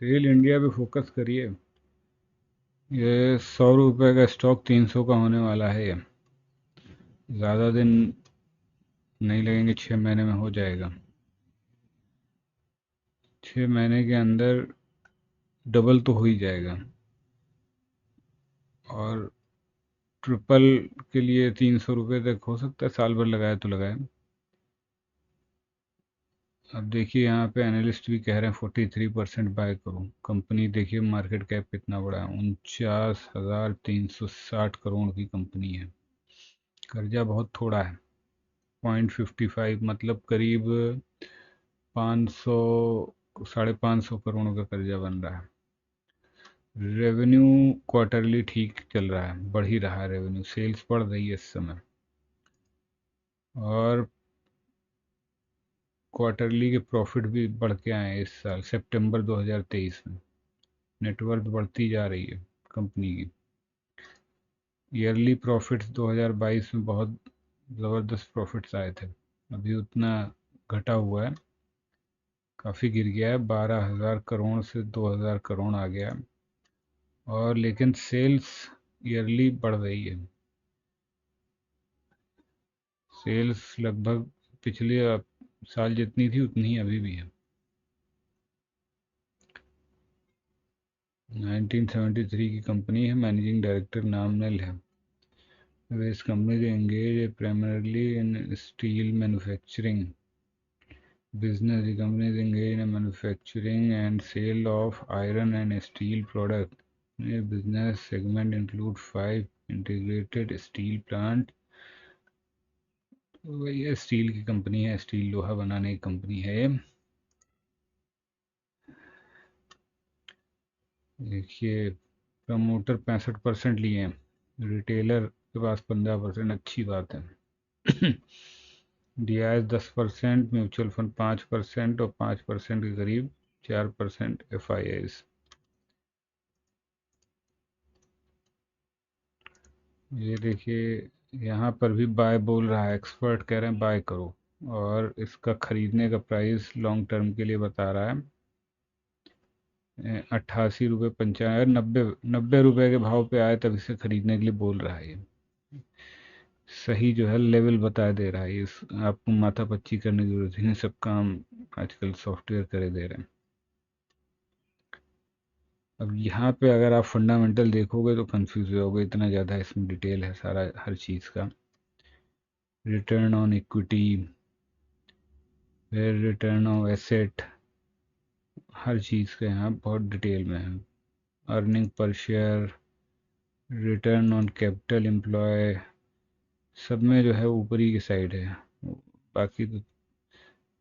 Cell India पे focus करिए। ये 100 रुपये का स्टॉक 300 का होने वाला है। ये ज़्यादा दिन नहीं लगेंगे, 6 महीने में हो जाएगा। 6 महीने के अंदर डबल तो हो ही जाएगा। और ट्रिपल के लिए 300 रुपये तक हो सकता है, साल भर लगाए तो लगाए। अब देखिए यहाँ पे एनालिस्ट भी कह रहे हैं 43% बाय करो। कंपनी देखिए मार्केट कैप कितना बड़ा है, 49,360 करोड़ की कंपनी है। कर्जा बहुत थोड़ा है, 0.55, मतलब करीब 500, 550 करोड़ का कर्जा बन रहा है। रेवेन्यू क्वार्टरली ठीक चल रहा है, बढ़ ही रहा है रेवेन्यू, सेल्स बढ़ रही है इस समय। और क्वार्टरली के प्रॉफिट भी बढ़ के आए हैं इस साल सितंबर 2023 में। नेटवर्थ बढ़ती जा रही है कंपनी की। ईयरली प्रॉफिट्स 2022 में बहुत ज़बरदस्त प्रॉफिट्स आए थे, अभी उतना घटा हुआ है, काफ़ी गिर गया है, 12,000 करोड़ से 2,000 करोड़ आ गया है। और लेकिन सेल्स ईयरली बढ़ रही है। सेल्स लगभग पिछले साल जितनी थी उतनी ही अभी भी है। 1973 की कंपनी है, मैनेजिंग डायरेक्टर नामनेल है। This company is engaged primarily in steel manufacturing business. The company is engaged in manufacturing and sale of iron and steel products. Its business segment include 5 integrated steel plant। ये steel की company है, steel लोहा बनाने की company है। देखिए promoter 65% लिए हैं, रिटेलर के पास 15%, अच्छी बात है। डीआईएस 10%, म्यूचुअल फंड 5% और 5% के करीब 4% एफआईआईज। ये देखिए यहाँ पर भी बाय बोल रहा है, एक्सपर्ट कह रहे हैं बाय करो। और इसका खरीदने का प्राइस लॉन्ग टर्म के लिए बता रहा है 88 रुपये 95, 90 रुपये के भाव पे आए तब इसे खरीदने के लिए बोल रहा है। ये सही जो है लेवल बता दे रहा है। इस आपको माथा पच्ची करने की जरूरत ही नहीं, सब काम आजकल सॉफ्टवेयर करे दे रहे हैं। अब यहाँ पे अगर आप फंडामेंटल देखोगे तो कंफ्यूज हो जाओगे, इतना ज़्यादा इसमें डिटेल है सारा हर चीज़ का। रिटर्न ऑन इक्विटी, फिर रिटर्न ऑन एसेट, हर चीज़ का यहाँ बहुत डिटेल में है। Earning per share, return on capital employ, सब में जो है ऊपरी की साइड है। बाकी तो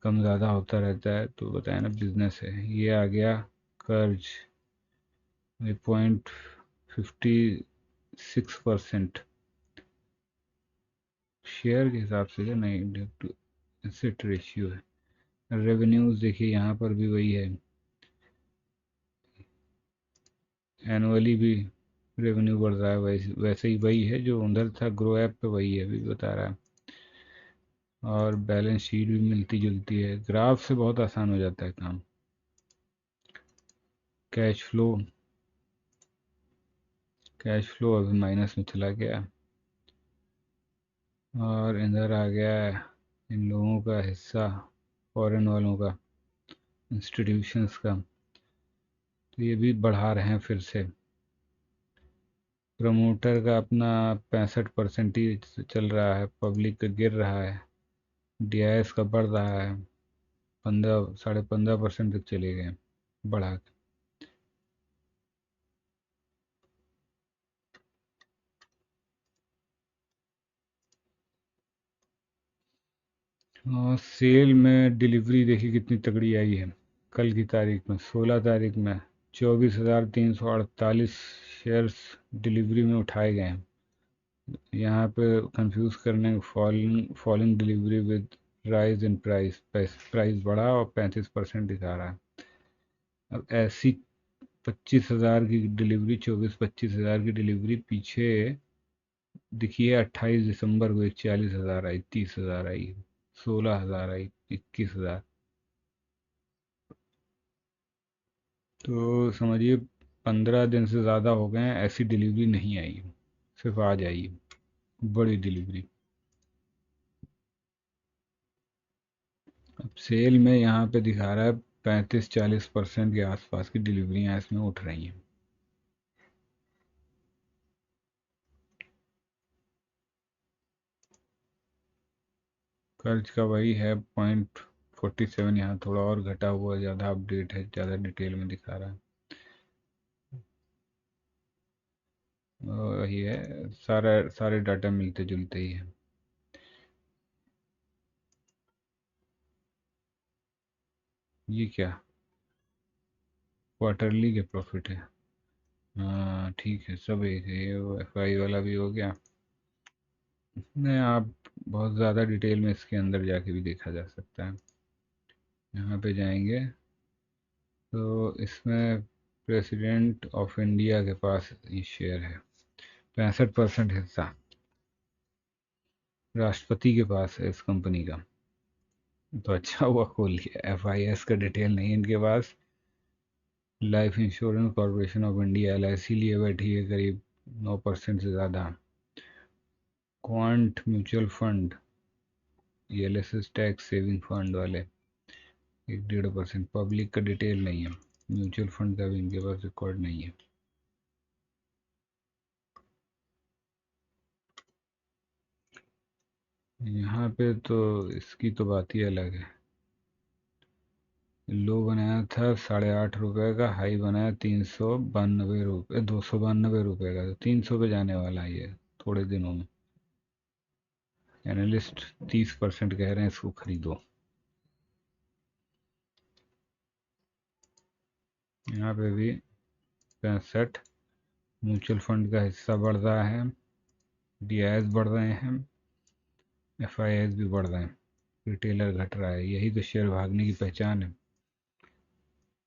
कम ज़्यादा होता रहता है, तो बताया ना बिजनेस है। ये आ गया कर्ज, 0.56% शेयर के हिसाब से जो नहीं, एसेट रेशियो है। रेवेन्यूज देखिए यहाँ पर भी वही है, एनुअली भी रेवेन्यू बढ़ रहा है, वैसे वैसे ही वही है जो उधर था ग्रो ऐप पे, वही है अभी बता रहा है। और बैलेंस शीट भी मिलती जुलती है, ग्राफ से बहुत आसान हो जाता है काम। कैश फ्लो, कैश फ्लो अभी माइनस में चला गया। और इधर आ गया है इन लोगों का हिस्सा, फॉरेन वालों का, इंस्टीट्यूशंस का, तो ये भी बढ़ा रहे हैं फिर से। प्रमोटर का अपना 65% ही चल रहा है, पब्लिक का गिर रहा है। डीआईएस का बढ़ रहा है, 15, 15.5% तक चले गए बढ़ा के। और सेल में डिलीवरी देखिए कितनी तगड़ी आई है। कल की तारीख में 16 तारीख में 24,348 शेयर्स डिलीवरी में उठाए गए हैं। यहाँ पे कंफ्यूज करने, falling falling delivery with rise in price, price बढ़ा और 35% दिखा रहा है। अब ऐसी 25,000 की डिलीवरी, 24-25 हज़ार की डिलीवरी पीछे दिखी है। 28 दिसंबर को 41,000 आई, 30,000 आई, 16,000 आई, 21,000। तो समझिए 15 दिन से ज़्यादा हो गए हैं, ऐसी डिलीवरी नहीं आई, सिर्फ आज आई है, बड़ी डिलीवरी। अब सेल में यहाँ पे दिखा रहा है 35-40% के आसपास की डिलीवरियाँ इसमें उठ रही हैं। कर्ज का वही है 0.47, यहाँ थोड़ा और घटा हुआ, ज़्यादा अपडेट है, ज़्यादा डिटेल में दिखा रहा है। वही है, सारे डाटा मिलते जुलते ही है। ये क्या, क्वार्टरली के प्रॉफिट है? हाँ ठीक है, सब एक है, ये वो एफआई वाला भी हो गया। नहीं, आप बहुत ज़्यादा डिटेल में इसके अंदर जाके भी देखा जा सकता है। यहाँ पे जाएंगे तो इसमें प्रेसिडेंट ऑफ इंडिया के पास ये शेयर है, 65% हिस्सा राष्ट्रपति के पास है इस कंपनी का। तो अच्छा हुआ खोल लिया, एफआईएस का डिटेल नहीं है इनके पास। Life insurance corporation of India LIC लिए बैठी है करीब 9% से ज़्यादा। क्वांट म्यूचुअल फंड, ये एलएसएस टैक्स सेविंग फंड वाले 1-1.5%। पब्लिक का डिटेल नहीं है, म्यूचुअल फंड का भी इनके पास रिकॉर्ड नहीं है। यहाँ पे तो इसकी तो बात ही अलग है। लो बनाया था 8.5 रुपये का, हाई बनाया 392 रुपये, 292 रुपये का, तो 300 पे जाने वाला है ये थोड़े दिनों में। एनालिस्ट 30% कह रहे हैं इसको खरीदो। यहाँ पे भी 65, म्यूचुअल फंड का हिस्सा बढ़ रहा है, डीआईएस बढ़ रहे हैं, एफआईआईस भी बढ़ रहे हैं, रिटेलर घट रहा है, यही तो शेयर भागने की पहचान है।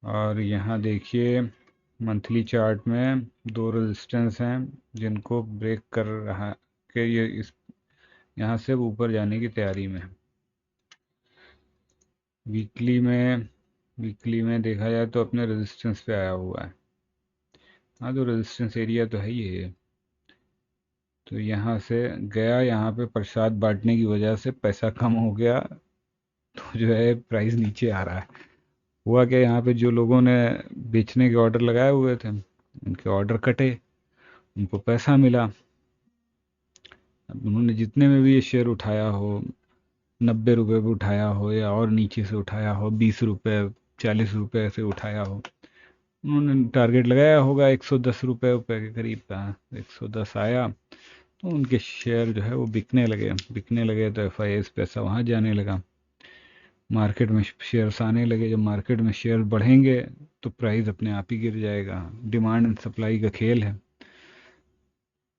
और यहाँ देखिए मंथली चार्ट में दो रेजिस्टेंस हैं जिनको ब्रेक कर रहा कि ये इस यहाँ से ऊपर जाने की तैयारी में है। वीकली में देखा जाए तो अपने रेजिस्टेंस पे आया हुआ है। हाँ, तो रेजिस्टेंस एरिया तो है ही है। तो यहाँ से गया, यहाँ पे प्रसाद बांटने की वजह से पैसा कम हो गया, तो जो है प्राइस नीचे आ रहा है। हुआ क्या, यहाँ पे जो लोगों ने बेचने के ऑर्डर लगाए हुए थे उनके ऑर्डर कटे, उनको पैसा मिला। अब उन्होंने जितने में भी ये शेयर उठाया हो, 90 रुपये पे उठाया हो या और नीचे से उठाया हो, 20 रुपये 40 रुपये से उठाया हो, उन्होंने टारगेट लगाया होगा 110 रुपये के करीब का। 110 आया तो उनके शेयर जो है वो बिकने लगे तो एफआईएस पैसा वहाँ जाने लगा, मार्केट में शेयर्स आने लगे। जब मार्केट में शेयर बढ़ेंगे तो प्राइस अपने आप ही गिर जाएगा, डिमांड एंड सप्लाई का खेल है।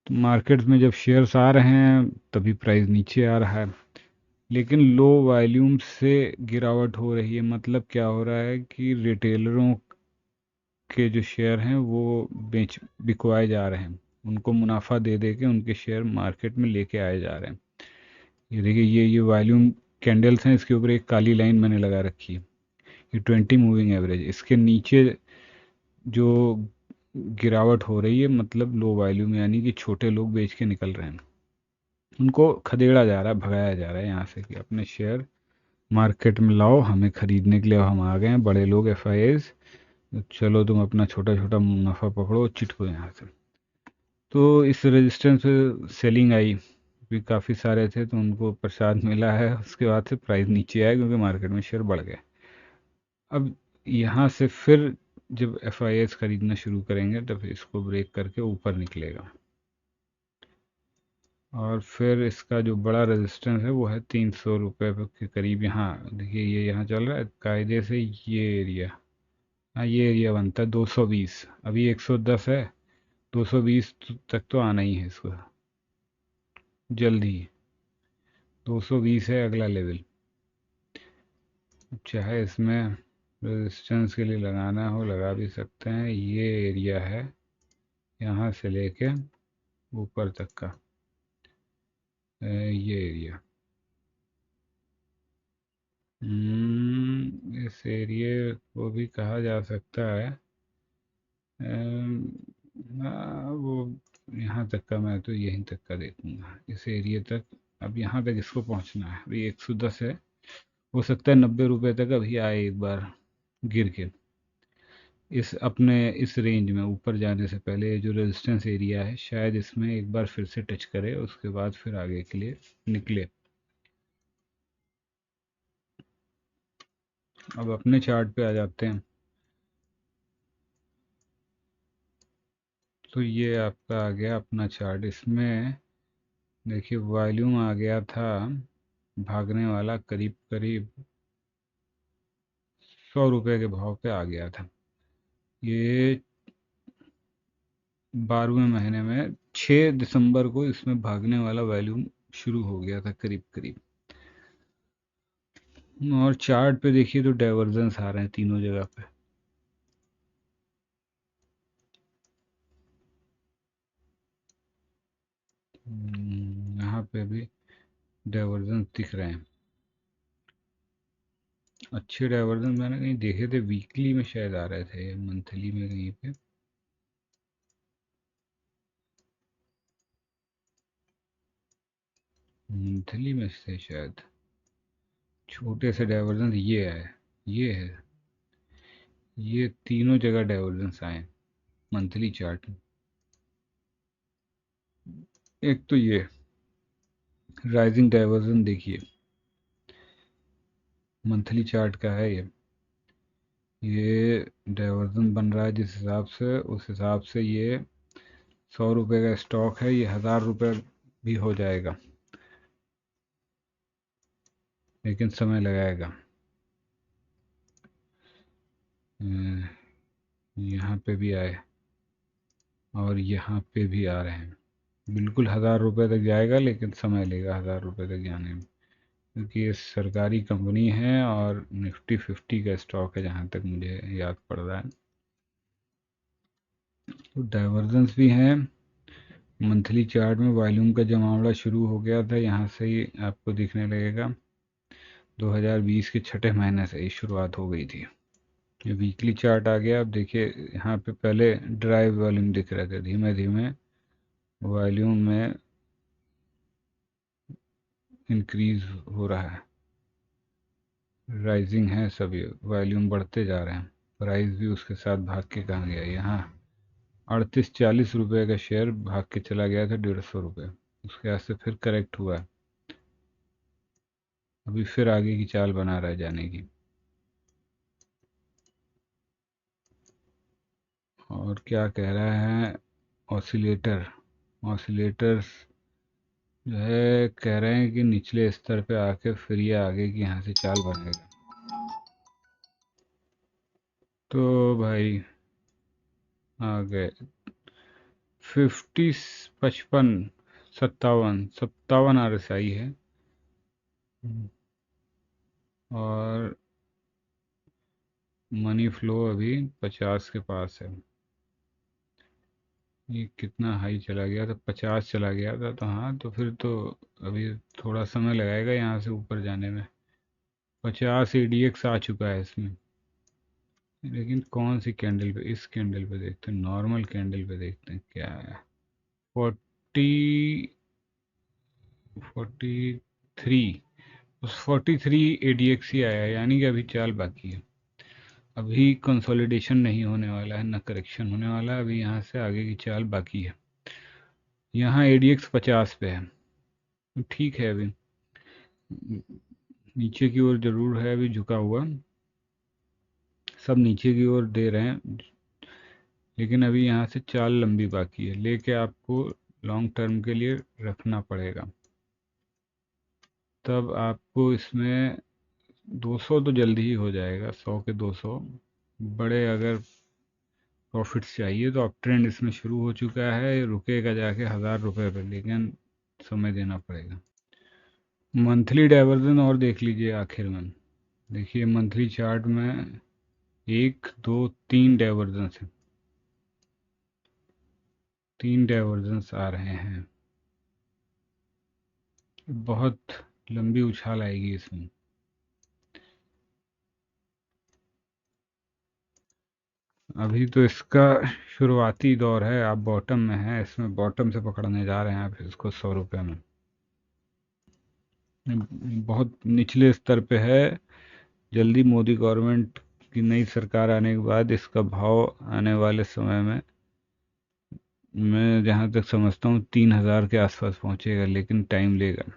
तो मार्केट में जब शेयर्स आ रहे हैं तभी प्राइस नीचे आ रहा है, लेकिन लो वॉल्यूम से गिरावट हो रही है। मतलब क्या हो रहा है कि रिटेलरों के जो शेयर हैं वो बिकवाए जा रहे हैं, उनको मुनाफा दे दे के उनके शेयर मार्केट में लेके आए जा रहे हैं। ये देखिए, ये वॉल्यूम कैंडल्स हैं, इसके ऊपर एक काली लाइन मैंने लगा रखी है, ये 20 मूविंग एवरेज। इसके नीचे जो गिरावट हो रही है मतलब लो वॉल्यूम, यानी कि छोटे लोग बेच के निकल रहे हैं, उनको खदेड़ा जा रहा है, भगाया जा रहा है यहाँ से कि अपने शेयर मार्केट में लाओ, हमें खरीदने के लिए हम आ गए हैं, बड़े लोग एफआईएस, चलो तुम अपना छोटा छोटा मुनाफा पकड़ो, चिटको यहाँ से। तो इस रेजिस्टेंस पे सेलिंग आई, भी काफ़ी सारे थे तो उनको प्रसाद मिला है, उसके बाद से प्राइस नीचे आया क्योंकि मार्केट में शेयर बढ़ गए। अब यहाँ से फिर जब एफआईएस खरीदना शुरू करेंगे तब इसको ब्रेक करके ऊपर निकलेगा। और फिर इसका जो बड़ा रेजिस्टेंस है वो है 300 रुपये के करीब। यहाँ देखिए, ये यहाँ चल रहा है कायदे से, ये एरिया, हाँ ये एरिया बनता है 220, अभी 110 है, 220 तक तो आना ही है इसको, जल्द ही। 220 है अगला लेवल। चाहे इसमें रेजिस्टेंस के लिए लगाना हो लगा भी सकते हैं। ये एरिया है यहाँ से लेके ऊपर तक का, ये एरिया। इस एरिया को भी कहा जा सकता है वो यहाँ तक का, मैं तो यहीं तक का देखूंगा, इस एरिया तक। अब यहाँ तक इसको पहुँचना है, अभी 110 है, हो सकता है 90 रुपए तक अभी आए एक बार गिर के। इस अपने इस रेंज में ऊपर जाने से पहले ये जो रेजिस्टेंस एरिया है, शायद इसमें एक बार फिर से टच करे, उसके बाद फिर आगे के लिए निकले। अब अपने चार्ट पे आ जाते हैं। तो ये आपका आ गया अपना चार्ट। इसमें देखिए वॉल्यूम आ गया था भागने वाला, करीब करीब 100 रुपए के भाव पे आ गया था। ये 12वें महीने में 6 दिसंबर को इसमें भागने वाला वॉल्यूम शुरू हो गया था करीब करीब। और चार्ट पे देखिए तो डाइवर्जेंस आ रहे हैं तीनों जगह पे। यहाँ पे भी डाइवर्जेंस दिख रहे हैं। अच्छे डाइवर्जेंस मैंने कहीं देखे थे, वीकली में शायद आ रहे थे, मंथली में कहीं पे। मंथली में से शायद छोटे से डाइवर्जेंस ये है, ये है, ये तीनों जगह डाइवर्जेंस आए मंथली चार्ट में। एक तो ये राइजिंग डाइवर्जन देखिए, मंथली चार्ट का है ये डाइवर्जन बन रहा है जिस हिसाब से, उस हिसाब से ये 100 रुपए का स्टॉक है, ये 1000 रुपए भी हो जाएगा, लेकिन समय लगाएगा। यहाँ पे भी आए और यहाँ पे भी आ रहे हैं, बिल्कुल 1000 रुपए तक जाएगा, लेकिन समय लेगा 1000 रुपए तक जाने में, क्योंकि ये सरकारी कंपनी है और निफ्टी 50 का स्टॉक है जहाँ तक मुझे याद पड़ रहा है। तो डाइवर्जेंस भी है मंथली चार्ट में। वॉल्यूम का जो मामला शुरू हो गया था यहाँ से ही आपको दिखने लगेगा, 2020 के छठे महीने से ही शुरुआत हो गई थी। ये वीकली चार्ट आ गया। अब देखिए यहाँ पे पहले ड्राइव वॉल्यूम दिख रहे थे, धीमे धीमे वॉल्यूम में इंक्रीज हो रहा है, राइजिंग है सभी, वॉल्यूम बढ़ते जा रहे हैं। प्राइस भी उसके साथ भाग के कहाँ गया, यहाँ 38-40 रुपए का शेयर भाग के चला गया था 150 रुपये, उसके बाद से फिर करेक्ट हुआ, अभी फिर आगे की चाल बना रहा है जाने की। और क्या कह रहा है ऑसिलेटर, ऑसिलेटर्स जो है कह रहे हैं कि निचले स्तर पे आके फिर ये आगे की यहाँ से चाल बनेगा। तो भाई आ गए 50, 55, 57 RSI है। और मनी फ्लो अभी 50 के पास है। ये कितना हाई चला गया था, 50 चला गया था, तो हाँ तो फिर तो अभी थोड़ा समय लगाएगा यहाँ से ऊपर जाने में। 50 ADX आ चुका है इसमें, लेकिन कौन सी कैंडल पे, इस कैंडल पे देखते हैं, नॉर्मल कैंडल पे देखते हैं क्या है। 43, 43 ADX ही आया है, यानी कि अभी चाल बाकी है। अभी कंसोलिडेशन नहीं होने वाला है, ना करेक्शन होने वाला है, अभी यहाँ से आगे की चाल बाकी है। यहाँ ADX 50 पे है, तो ठीक है। अभी नीचे की ओर जरूर है अभी झुका हुआ, सब नीचे की ओर दे रहे हैं, लेकिन अभी यहाँ से चाल लंबी बाकी है, लेके आपको लॉन्ग टर्म के लिए रखना पड़ेगा। तब आपको इसमें 200 तो जल्दी ही हो जाएगा, 100 के 200 बड़े। अगर प्रॉफिट्स चाहिए तो अब ट्रेंड इसमें शुरू हो चुका है, ये रुकेगा जाके 1000 रुपये पर, लेकिन समय देना पड़ेगा। मंथली डाइवर्जन और देख लीजिए आखिर में, देखिए मंथली चार्ट में 1 2 3 डाइवर्जेंस है, 3 डाइवर्जेंस आ रहे हैं। बहुत लंबी उछाल आएगी इसमें। अभी तो इसका शुरुआती दौर है, आप बॉटम में है, इसमें बॉटम से पकड़ने जा रहे हैं आप इसको 100 रुपये में। बहुत निचले स्तर पे है। जल्दी मोदी गवर्नमेंट की नई सरकार आने के बाद इसका भाव आने वाले समय में, मैं जहाँ तक समझता हूँ, 3,000 के आसपास पहुँचेगा, लेकिन टाइम लेगा।